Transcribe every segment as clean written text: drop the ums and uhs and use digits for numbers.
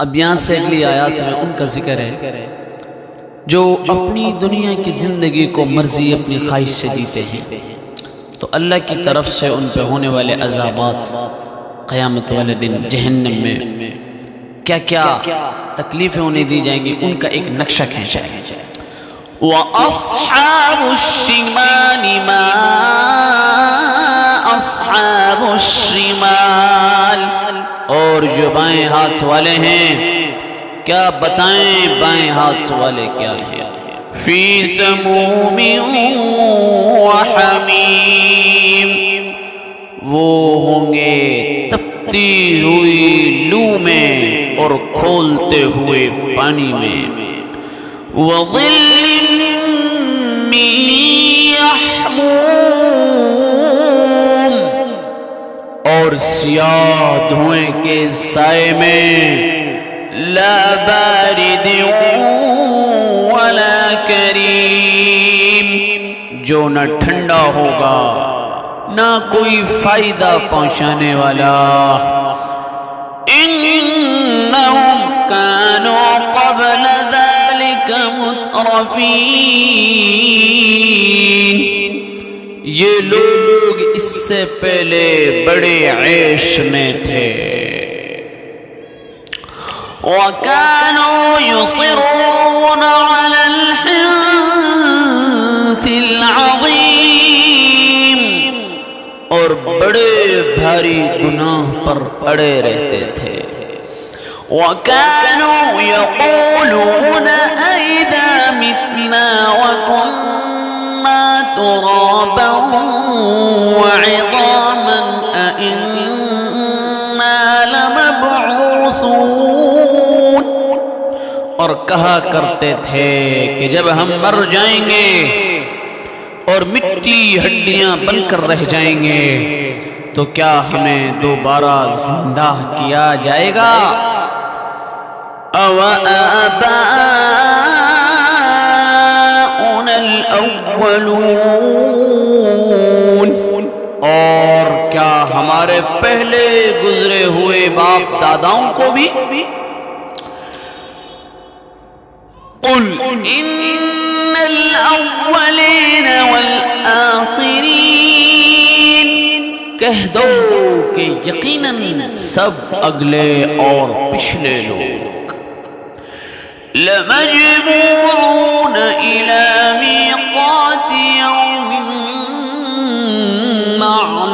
اب یہاں سے اگلی آیات میں ان کا ذکر ہے جو اپنی دنیا کی زندگی کو مرضی اپنی خواہش سے جیتے ہیں، تو اللہ کی طرف سے ان پہ ہونے والے عذابات قیامت والے دن جہنم میں کیا کیا تکلیفیں انہیں دی جائیں گی، ان کا ایک نقشہ کھینچا ہے۔ وَأَصْحَابُ الشِّمَالِ مَا أَصْحَابُ الشِّمَالِ، اور جو بائیں ہاتھ والے ہیں کیا بتائیں بائیں ہاتھ والے کیا ہیں۔ فِي سَمُومٍ وَحَمِيمٍ، وہ ہوں گے تپتی ہوئی لو میں اور کھولتے ہوئے پانی میں۔ وَظِلٍّ مِّن يَحْمُومٍ، اور سیاہ دھوئیں کے سائے میں۔ لا بارد ولا کریم، جو نہ ٹھنڈا ہوگا نہ کوئی فائدہ پہنچانے والا۔ انہم کانوا قبل ذلک مترفین، یہ لوگ اس سے پہلے بڑے عیش میں تھے۔ وَكَانُوا يُصِرُّونَ عَلَى الْحِنثِ الْعَظِيمِ، اور بڑے بھاری گناہ پر اڑے رہتے تھے۔ وَكَانُوا يَقُولُونَ أَإِذَا مِتْنَا وَكُنَّا تُرَابًا وَعِظَامًا أَإِنَّا لَمَبْعُوثُونَ، اور کہا کرتے تھے کہ جب ہم مر جائیں گے اور مٹی ہڈیاں بن کر رہ جائیں گے تو کیا ہمیں دوبارہ زندہ کیا جائے گا۔ أَوَآبَاؤُنَا الْأَوَّلُونَ، اور کیا ہمارے پہلے گزرے ہوئے باپ داداؤں کو بھی۔ قُلْ إِنَّ الْأَوَّلِينَ وَالْآخِرِينَ، کہہ دو کہ یقیناً سب اگلے اور پچھلے لوگ۔ لَمَجْمُوعُونَ إِلَى مِيقَاتِ يَوْمٍ مَّعْلُومٍ،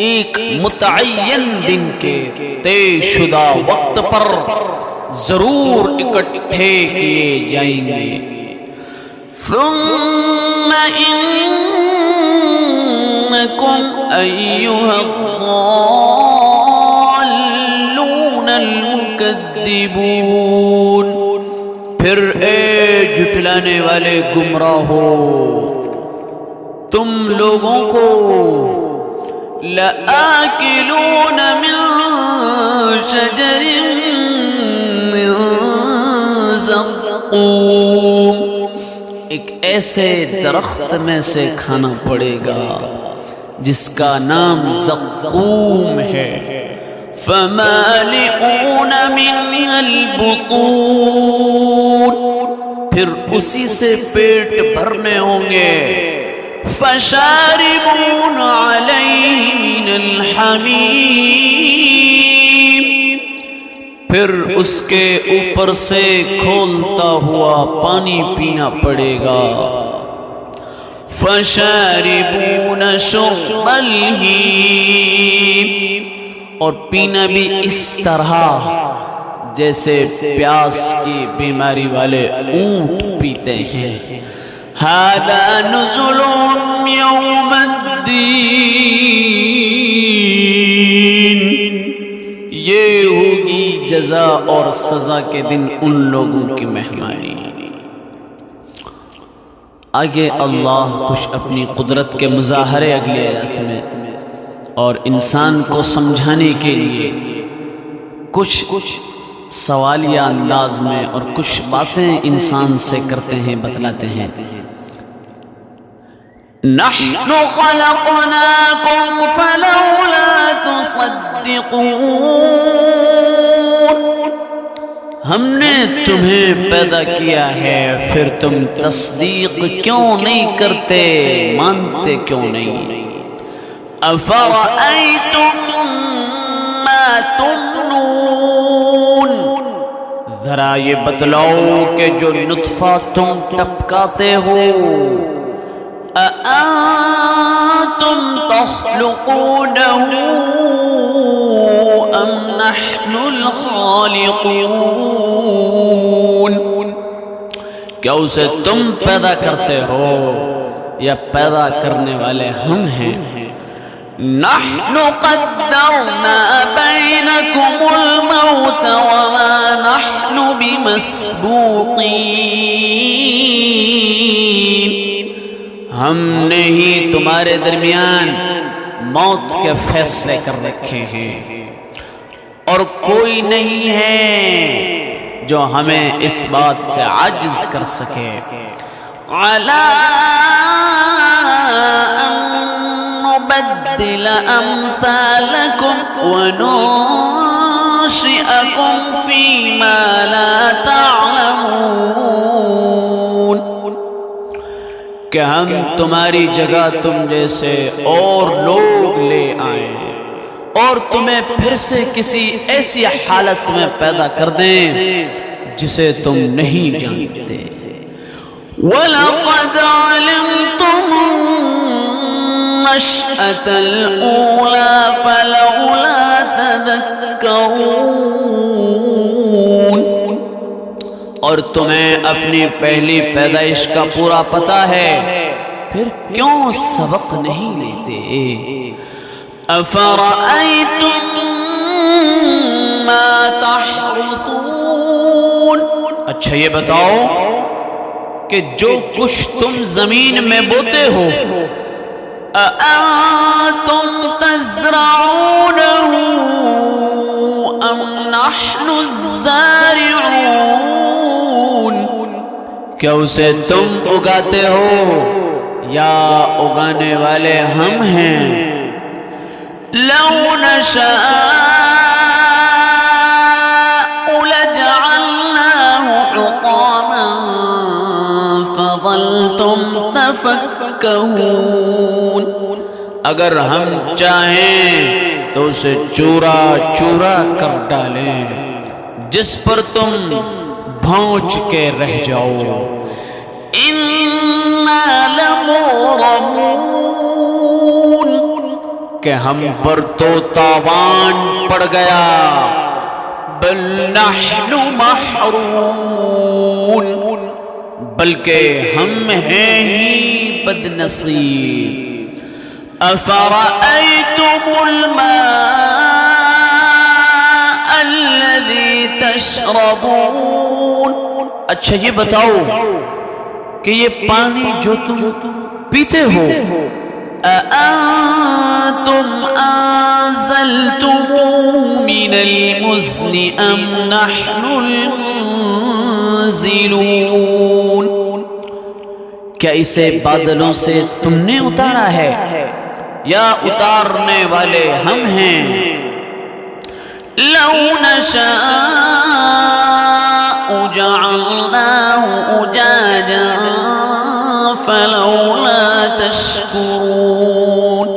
ایک متعین دن کے طے شدہ وقت پر ضرور اکٹھے کیے جائیں گے۔ ثم انکم ایھا الضالون المکذبون، پھر اے جھٹلانے والے گمراہو تم لوگوں کو لآکلون من شجر زقوم، ایک ایسے درخت میں سے کھانا پڑے گا جس کا نام زقوم ہے۔ فمالئون منها البطون، پھر اسی سے پیٹ بھرنے ہوں گے۔ فشاربون علیہ من الحمیم، پھر اس کے اوپر سے کھولتا ہوا پانی پینا پڑے گا۔ فَشَارِبُونَ شُرْبَ الْهِیمِ، اور پینا بھی اس طرح جیسے پیاس کی بیماری والے اونٹ پیتے ہیں۔ هَذَا نُزُلُهُمْ يَوْمَ الدِّینِ، یہ ہوگی جزا اور سزا کے دن ان لوگوں کی مہمانی۔ آگے اللہ کچھ اپنی قدرت کے مظاہرے اگلی آیات میں اور انسان کو سمجھانے کے لیے کچھ سوالیہ انداز میں اور کچھ باتیں انسان سے کرتے ہیں، بتلاتے ہیں۔ نحن خلقناکم فلولا تصدقون، ہم نے تمہیں پیدا کیا ہے پھر تم تصدیق کیوں نہیں کرتے، مانتے کیوں نہیں؟ افرأیتم ما تمنون، ذرا یہ بتلاؤ کہ جو نطفہ تم ٹپکاتے ہو، اَأَنتُمْ تَخْلُقُونَهُ أَمْ نَحْنُ الْخَالِقُونَ، کیا اسے تم پیدا کرتے ہو یا پیدا کرنے والے ہم ہیں؟ نحن قدرنا بینکم الموت وما نحن بمسبوقین، ہم نے ہی تمہارے درمیان موت کے فیصلے کر رکھے ہیں اور کوئی نہیں ہے جو ہمیں اس بات سے عاجز کر سکے۔ عَلَىٰ أَن نُبَدِّلَ أَمْثَالَكُمْ وَنُنشِئَكُمْ فِي مَا لَا تَعْلَمُونَ، کہ ہم تمہاری جگہ تم جیسے اور لوگ لے آئیں اور تمہیں پھر سے کسی ایسی حالت میں پیدا کر دیں جسے تم نہیں جانتے۔ وَلَقَدْ عَلِمْتُمُ النَّشْأَةَ الْأُولَىٰ فَلَوْلَا تَذَكَّرُونَ، اور تمہیں اپنی پہلی پیدائش کا پورا پتہ ہے، پھر کیوں سبق نہیں لیتے؟ افرأیتم ما تحرثون، اچھا یہ بتاؤ کہ جو کچھ تم زمین میں بوتے ہو، اَأَنتُمْ تَزْرَعُونَهُ أَمْ نَحْنُ الزَّارِعُونَ، کیا اسے تم اگاتے ہو یا اگانے والے ہم ہیں؟ لَوْ نَشَاءُ لَجَعَلْنَاهُ حُطَامًا فَظَلْتُمْ تَفَكَّهُونَ، اگر ہم چاہیں تو اسے چورا چورا کر ڈالیں جس پر تم بھونچ کے رہ جاؤ۔ اِنَّا لَمُغْرَمُونَ، کہ ہم پر تو تاوان پڑ گیا۔ بل نحن محرومون، بلکہ ہم ہیں ہی بد نصیب۔ افرأیتم الماء الذی تشربون، اچھا یہ بتاؤ کہ یہ پانی جو تم پیتے ہو، اَأَنتُمْ أَنزَلْتُمُوهُ مِنَ الْمُزْنِ أَمْ نَحْنُ الْمُنزِلُونَ، کیا اسے بادلوں سے تم نے اتارا ہے یا اتارنے والے ہم ہیں؟ لَوْ نَشَاءُ جَعَلْنَاهُ أُجَاجًا فَلَوْلَا تَشْكُرُونَ،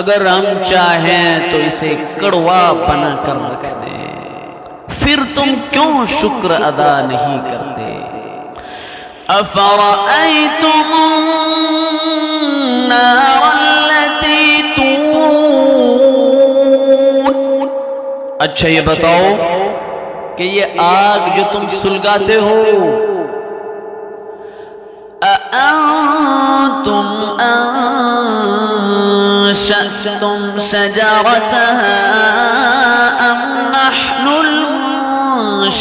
اگر ہم چاہیں تو اسے کڑوا بنا کر رکھ دیں، پھر تم کیوں شکر ادا نہیں کرتے؟ افرأیتم النار التي تورون، اچھا یہ بتاؤ کہ یہ آگ جو تم سلگاتے ہو، اَأَنتُمْ أَنشَأْتُمْ شَجَرَتَهَا أَمْ نَحْنُ الْمُنشِئُونَ،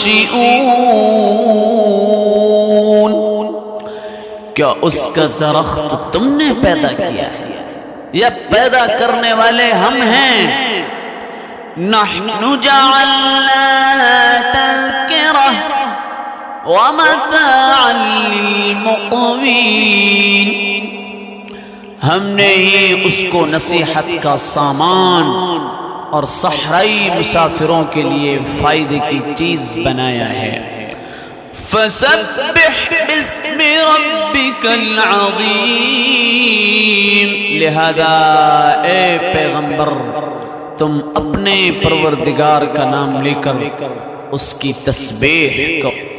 کیا اس کا درخت تم نے پیدا کیا ہے یا پیدا کرنے والے ہم ہیں؟ نحن جعلناها تذکرہ ومتاعا للمقوین، ہم نے ہی اس کو نصیحت کا سامان اور صحرائی مسافروں کے لیے فائدے کی چیز بنایا ہے۔ فَسَبِّحْ بِاسْمِ رَبِّكَ الْعَظِيمِ، لہذا اے پیغمبر تم اپنے پروردگار کا نام لے کر اس کی تسبیح کرو۔